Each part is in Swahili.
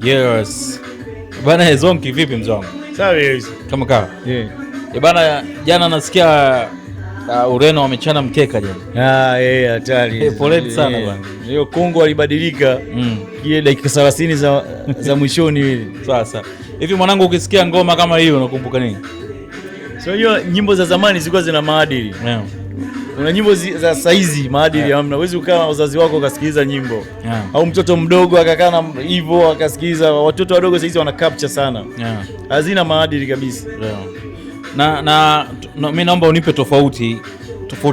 Yes. Bana Zonky vipi mzee wangu? Sawa hiyo. Kama kawa. Bana jana nasikia Ureno wamechana mkeka jana. Hatari. Poleni sana bana. Hiyo Kongo alibadilika. Ile dakika 30 za mwishoni ile. Sasa. Hivi mwanangu ukisikia ngoma kama hiyo unakumbuka nini? Sio hiyo nyimbo za zamani zilikuwa zina maadili. Kuna nyimbo za saizi maadili hamna. Huwezi ukaa na wazazi wako ukasikiliza nyimbo. Au mtoto mdogo akakaa na hivyo akasikiliza. Watoto wadogo saizi wana capture sana. Hazina maadili kabisa. Na mimi naomba unipe tofauti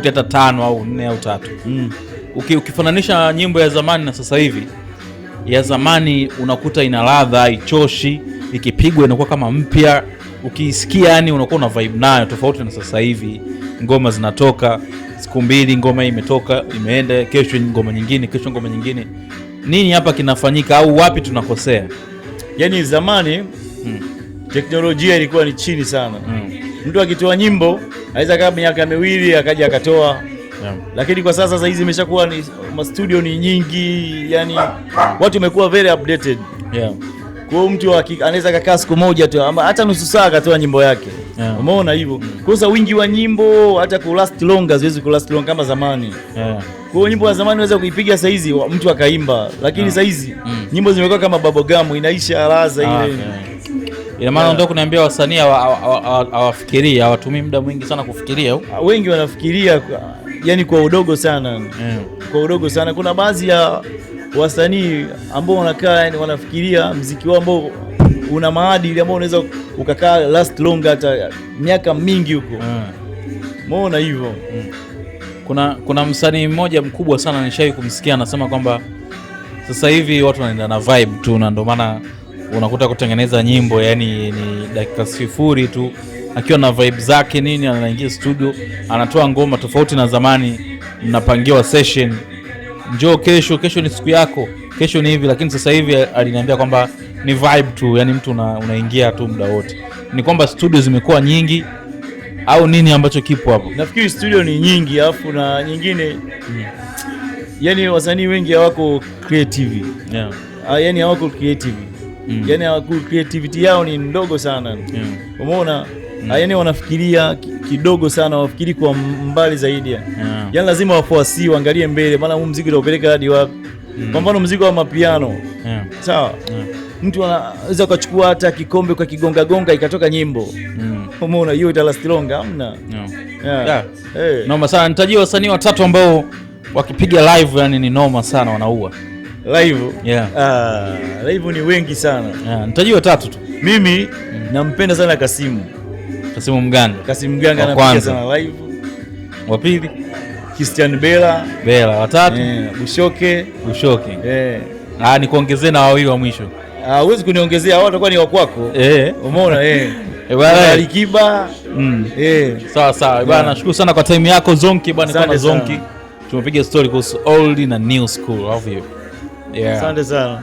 hata 5 au 4 au 3. Ukifananisha nyimbo ya zamani na sasa hivi, ya zamani unakuta ina ladha, haichoshi, ikipigwa inakuwa kama mpya, ukiisikia yani unakuwa una vibe nayo, tofauti na sasa hivi. Ngoma zinatoka siku mbili, ngoma imetoka imeenda, kesho ngoma nyingine, kesho ngoma nyingine. Nini hapa kinafanyika au wapi tunakosea? Yani zamani teknolojia ilikuwa ni chini sana. Mtu akitoa nyimbo aweza kama miaka 2 akaja akatoa. Lakini kwa sasa hizi imeshakuwa ni studio ni nyingi, yani watu wamekuwa very updated. Kwa hiyo mtu anaweza kukaa siku moja tu ama hata nusu saa akatoa nyimbo yake. Umeona hivyo? Kwa sababu wingi wa nyimbo hata ku last longer haziwezi ku last long kama zamani. Kwa hiyo nyimbo za zamani unaweza kuipiga saa hizi mtu akaimba, lakini saa hizi nyimbo zimekuwa kama bubblegum, inaisha ladha ile. Ina maana ndio kuniambia wasanii hawafikiria, hawatumii muda mwingi sana kufikiria. Wengi wanafikiria yani kwa udogo sana. Kwa udogo sana. Kuna baadhi ya wasanii ambao wanakaa yani wanafikiria muziki wao ambao una maadili ambao unaweza ukakaa last long hata miaka mingi huko. Umeona hivyo? Kuna msanii mmoja mkubwa sana nishawahi kumsikia anasema kwamba sasa hivi watu wanaenda na vibe tu, na ndio maana unakuta kutengeneza nyimbo yani ni dakika 0 tu, akiwa na vibe zake nini, anaingia studio anatoa ngoma, tofauti na zamani mnapangiwa session, njoo kesho ni siku yako, kesho ni hivi. Lakini sasa hivi aliniambia kwamba ni vibe tu, yani mtu unaingia tu muda wote. Ni kwamba studio zimekuwa nyingi au nini ambacho kipo hapo? Nafikiri studio ni nyingi, alafu na nyingine yani wasanii wengi hawako creative. Yani hawako creative. Yani creativity yao ni ndogo sana. Umeona? Yani wanafikiria kidogo sana, wafikiri kwa mbali zaidi. Yani lazima wafuasi waangalie mbele, maana huu muziki utaupeleka hadi wapi. Kwa mfano muziki wa mapiano. Sawa? Mtu anaweza kuchukua hata kikombe kwa kigonga ikatoka nyimbo. Umeona hiyo ita last long hamna. Noma sana. Nitajie wasanii 3 ambao wakipiga live yani ni noma sana, wanaua. Live? Live ni wengi sana. Nitajie 3 tu. Mimi nampenda sana Kasimu Mganga. Kasimu Mganga anapiga sana live. Wa pili Christian Bella. Wa tatu Bushoke. Ni kuongezea na wawili wa mwisho. Huwezi kuniongezea, hao watakuwa ni wa kwako. Umeona bwana Alikiba. Sawa bwana, nashukuru sana kwa time yako Zonky bwana. Kwa Zonky tumepiga story kuhusu old na new school of you. Asante sana.